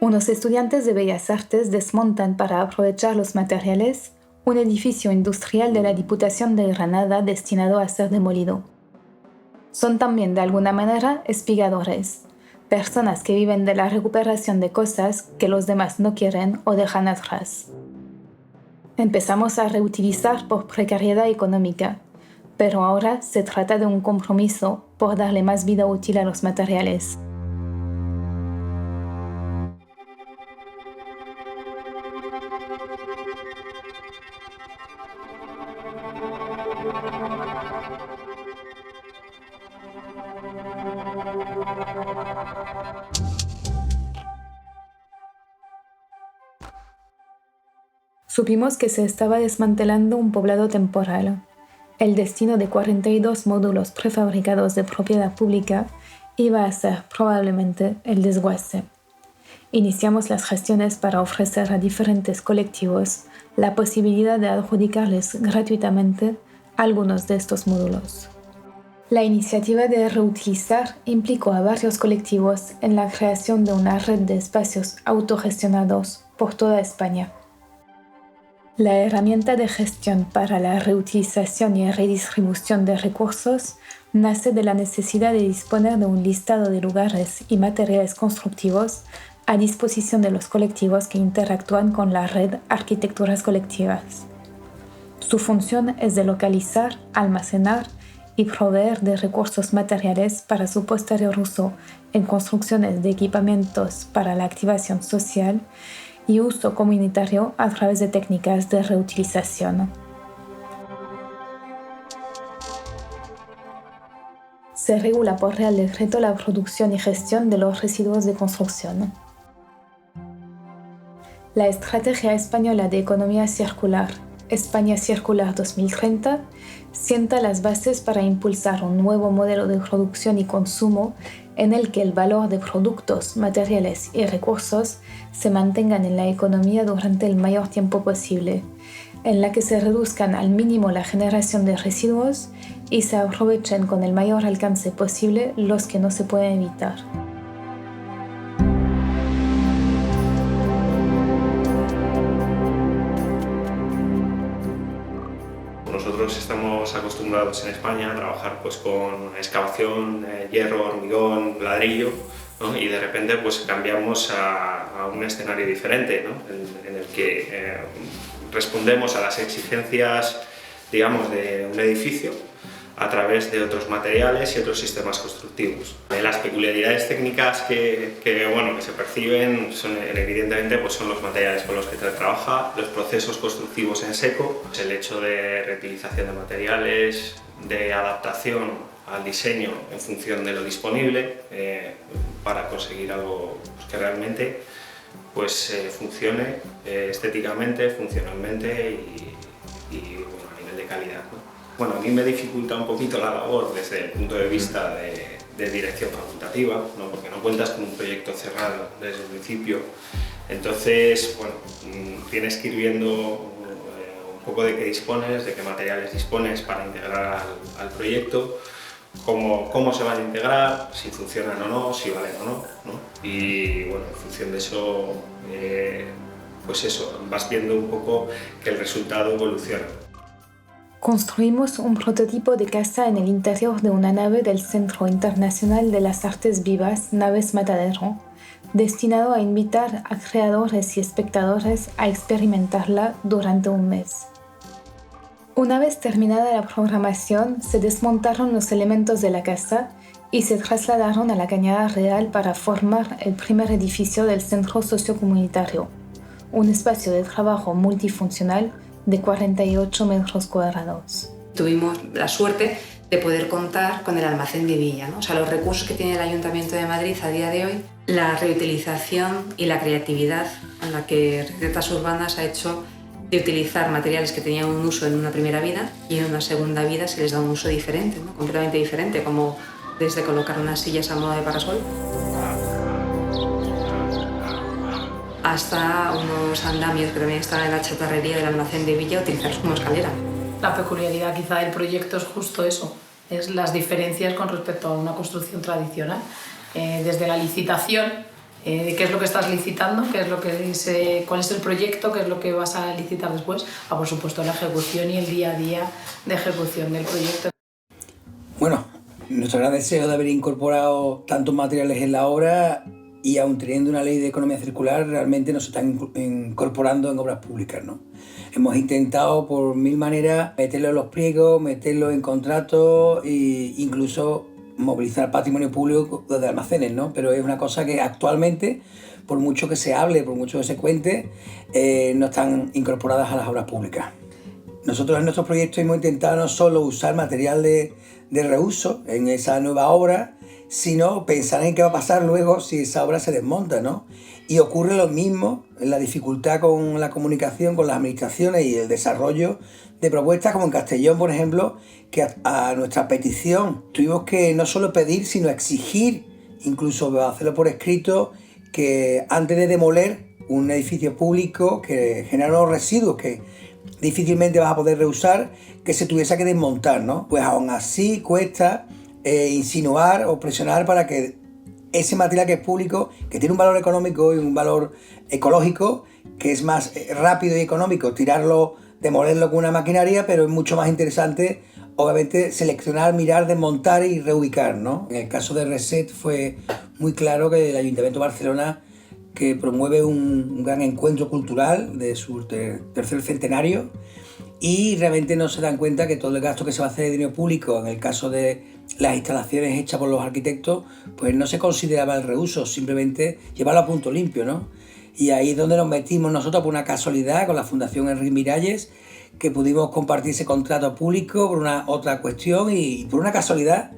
Unos estudiantes de Bellas Artes desmontan para aprovechar los materiales un edificio industrial de la Diputación de Granada destinado a ser demolido. Son también de alguna manera espigadores, personas que viven de la recuperación de cosas que los demás no quieren o dejan atrás. Empezamos a reutilizar por precariedad económica, pero ahora se trata de un compromiso por darle más vida útil a los materiales. Supimos que se estaba desmantelando un poblado temporal. El destino de 42 módulos prefabricados de propiedad pública iba a ser probablemente el desguace. Iniciamos las gestiones para ofrecer a diferentes colectivos la posibilidad de adjudicarles gratuitamente algunos de estos módulos. La iniciativa de reutilizar implicó a varios colectivos en la creación de una red de espacios autogestionados por toda España. La herramienta de gestión para la reutilización y redistribución de recursos nace de la necesidad de disponer de un listado de lugares y materiales constructivos a disposición de los colectivos que interactúan con la red Arquitecturas Colectivas. Su función es de localizar, almacenar y proveer de recursos materiales para su posterior uso en construcciones de equipamientos para la activación social y uso comunitario a través de técnicas de reutilización. Se regula por Real Decreto la producción y gestión de los residuos de construcción. La Estrategia Española de Economía Circular, España Circular 2030, sienta las bases para impulsar un nuevo modelo de producción y consumo en el que el valor de productos, materiales y recursos se mantengan en la economía durante el mayor tiempo posible, en la que se reduzcan al mínimo la generación de residuos y se aprovechen con el mayor alcance posible los que no se pueden evitar. Nosotros estamos acostumbrados en España a trabajar pues, con excavación, hierro, hormigón, ladrillo, ¿no? Y de repente pues, cambiamos a un escenario diferente, ¿no? en el que respondemos a las exigencias, digamos, de un edificio a través de otros materiales y otros sistemas constructivos. Las peculiaridades técnicas que se perciben son, evidentemente, pues son los materiales con los que se trabaja, los procesos constructivos en seco, el hecho de reutilización de materiales, de adaptación al diseño en función de lo disponible para conseguir algo pues, que realmente pues, funcione estéticamente, funcionalmente y bueno, a nivel de calidad, ¿no? Bueno, a mí me dificulta un poquito la labor desde el punto de vista de dirección facultativa, ¿no? Porque no cuentas con un proyecto cerrado desde el principio. Entonces, bueno, tienes que ir viendo un poco de qué dispones, de qué materiales dispones para integrar al proyecto, cómo se van a integrar, si funcionan o no, si valen o no, ¿no? Y bueno, en función de eso, pues eso, vas viendo un poco que el resultado evoluciona. Construimos un prototipo de casa en el interior de una nave del Centro Internacional de las Artes Vivas, Naves Matadero, destinado a invitar a creadores y espectadores a experimentarla durante un mes. Una vez terminada la programación, se desmontaron los elementos de la casa y se trasladaron a la Cañada Real para formar el primer edificio del Centro Sociocomunitario, un espacio de trabajo multifuncional de 48 metros cuadrados. Tuvimos la suerte de poder contar con el almacén de Villa, ¿no? O sea, los recursos que tiene el Ayuntamiento de Madrid a día de hoy, la reutilización y la creatividad en la que Recetas Urbanas ha hecho de utilizar materiales que tenían un uso en una primera vida y en una segunda vida se les da un uso diferente, ¿no? Completamente diferente, como desde colocar unas sillas a modo de parasol hasta unos andamios que también estaban en la chatarrería del almacén de Villa, utilizarlos como escalera. La peculiaridad quizá del proyecto es justo eso, es las diferencias con respecto a una construcción tradicional. Desde la licitación qué es lo que estás licitando, cuál es el proyecto, qué es lo que vas a licitar después, a por supuesto la ejecución y el día a día de ejecución del proyecto. Bueno, nuestro gran deseo de haber incorporado tantos materiales en la obra y aun teniendo una ley de economía circular, realmente nos están incorporando en obras públicas, ¿no? Hemos intentado por mil maneras meterlo en los pliegos, meterlo en contratos e incluso movilizar patrimonio público de almacenes, ¿no? Pero es una cosa que actualmente, por mucho que se hable, por mucho que se cuente, no están incorporadas a las obras públicas. Nosotros en nuestros proyectos hemos intentado no solo usar material de reuso en esa nueva obra, sino pensar en qué va a pasar luego si esa obra se desmonta, ¿no? Y ocurre lo mismo en la dificultad con la comunicación con las administraciones y el desarrollo de propuestas, como en Castellón, por ejemplo, que a nuestra petición tuvimos que no solo pedir, sino exigir, incluso hacerlo por escrito, que antes de demoler un edificio público que genera unos residuos que difícilmente vas a poder reusar, que se tuviese que desmontar, ¿no? Pues aún así cuesta insinuar o presionar para que ese material que es público, que tiene un valor económico y un valor ecológico, que es más rápido y económico tirarlo, demolerlo con una maquinaria, pero es mucho más interesante, obviamente, seleccionar, mirar, desmontar y reubicar, ¿no? En el caso de Reset fue muy claro que el Ayuntamiento de Barcelona, que promueve un gran encuentro cultural de su tercer centenario, y realmente no se dan cuenta que todo el gasto que se va a hacer de dinero público, en el caso de las instalaciones hechas por los arquitectos, pues no se consideraba el reuso, simplemente llevarlo a punto limpio, ¿no? Y ahí es donde nos metimos nosotros por una casualidad con la Fundación Enric Miralles, que pudimos compartir ese contrato público por una otra cuestión y por una casualidad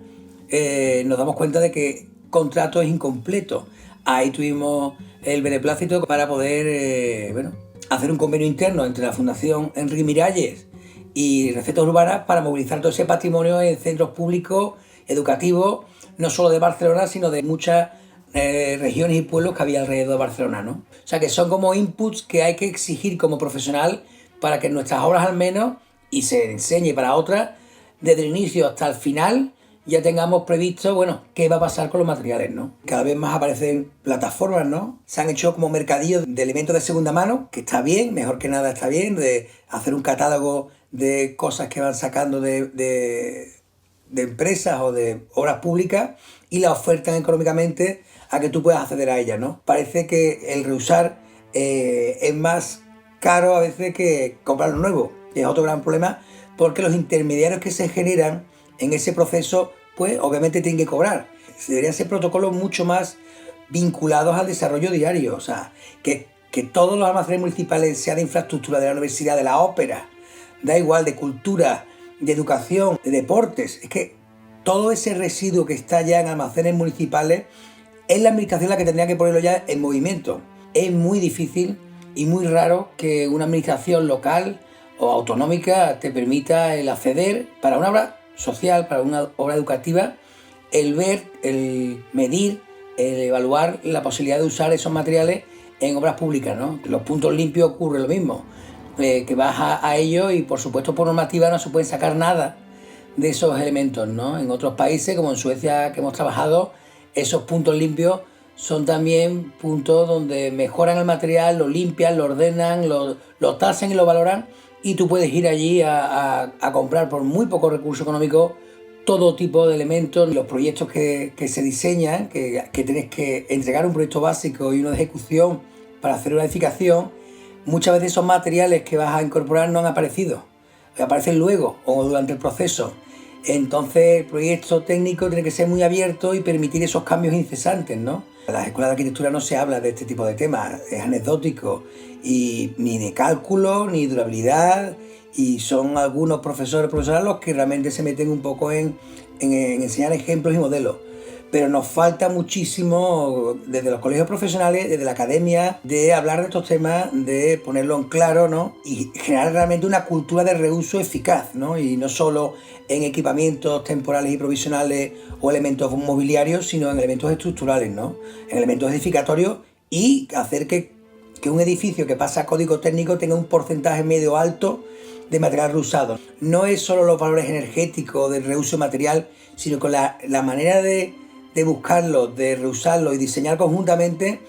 nos damos cuenta de que el contrato es incompleto. Ahí tuvimos el beneplácito para poder hacer un convenio interno entre la Fundación Enric Miralles y Recetas Urbanas para movilizar todo ese patrimonio en centros públicos, educativos, no solo de Barcelona, sino de muchas regiones y pueblos que había alrededor de Barcelona, ¿no? O sea que son como inputs que hay que exigir como profesional para que nuestras obras al menos, y se enseñe para otras, desde el inicio hasta el final, ya tengamos previsto, qué va a pasar con los materiales, ¿no? Cada vez más aparecen plataformas, ¿no? Se han hecho como mercadillos de elementos de segunda mano, que está bien, mejor que nada está bien, de hacer un catálogo de cosas que van sacando de empresas o de obras públicas y la ofertan económicamente a que tú puedas acceder a ellas, ¿no? Parece que el reusar es más caro a veces que comprar lo nuevo. Y es otro gran problema porque los intermediarios que se generan en ese proceso, pues obviamente tienen que cobrar. Deberían ser protocolos mucho más vinculados al desarrollo diario, o sea, que todos los almacenes municipales, sea de infraestructura, de la universidad, de la ópera, da igual, de cultura, de educación, de deportes, es que todo ese residuo que está ya en almacenes municipales es la administración la que tendría que ponerlo ya en movimiento. Es muy difícil y muy raro que una administración local o autonómica te permita el acceder para una obra social, para una obra educativa, el ver, el medir, el evaluar la posibilidad de usar esos materiales en obras públicas, ¿no? Los puntos limpios ocurre lo mismo, que vas a ellos y por supuesto por normativa no se puede sacar nada de esos elementos, ¿no? En otros países, como en Suecia que hemos trabajado, esos puntos limpios son también puntos donde mejoran el material, lo limpian, lo ordenan, lo tasan y lo valoran, y tú puedes ir allí a comprar por muy poco recurso económico todo tipo de elementos. Los proyectos que se diseñan, que tienes que entregar un proyecto básico y una ejecución para hacer una edificación, muchas veces esos materiales que vas a incorporar no han aparecido, aparecen luego o durante el proceso. Entonces el proyecto técnico tiene que ser muy abierto y permitir esos cambios incesantes, ¿no? En las escuelas de arquitectura no se habla de este tipo de temas, es anecdótico, y ni de cálculo, ni durabilidad, y son algunos profesores los que realmente se meten un poco en enseñar ejemplos y modelos. Pero nos falta muchísimo desde los colegios profesionales, desde la academia, de hablar de estos temas, de ponerlo en claro, ¿no? Y generar realmente una cultura de reuso eficaz, ¿no? Y no solo en equipamientos temporales y provisionales o elementos mobiliarios, sino en elementos estructurales, ¿no? En elementos edificatorios, y hacer que un edificio que pasa a código técnico tenga un porcentaje medio alto de material reusado. No es solo los valores energéticos del reuso material, sino con la manera de de buscarlo, de reusarlo y diseñar conjuntamente,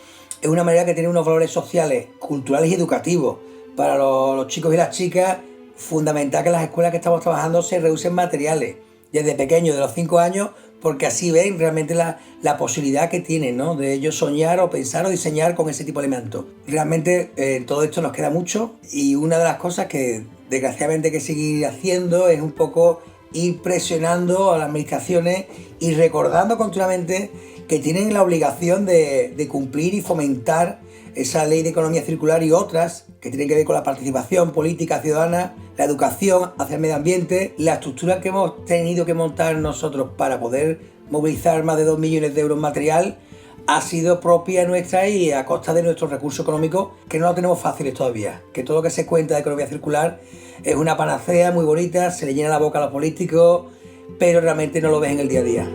es una manera que tiene unos valores sociales, culturales y educativos. Para los chicos y las chicas, fundamental que en las escuelas que estamos trabajando se reusen materiales desde pequeños, de los 5 años, porque así ven realmente la posibilidad que tienen, ¿no?, de ellos soñar o pensar o diseñar con ese tipo de elementos. Realmente todo esto nos queda mucho, y una de las cosas que desgraciadamente hay que seguir haciendo es un poco ir presionando a las administraciones y recordando continuamente que tienen la obligación de cumplir y fomentar esa ley de economía circular y otras que tienen que ver con la participación política ciudadana, la educación hacia el medio ambiente, la estructura que hemos tenido que montar nosotros para poder movilizar más de 2 millones de euros en material ha sido propia nuestra y a costa de nuestros recursos económicos, que no lo tenemos fáciles todavía. Que todo lo que se cuenta de economía circular es una panacea muy bonita, se le llena la boca a los políticos, pero realmente no lo ves en el día a día.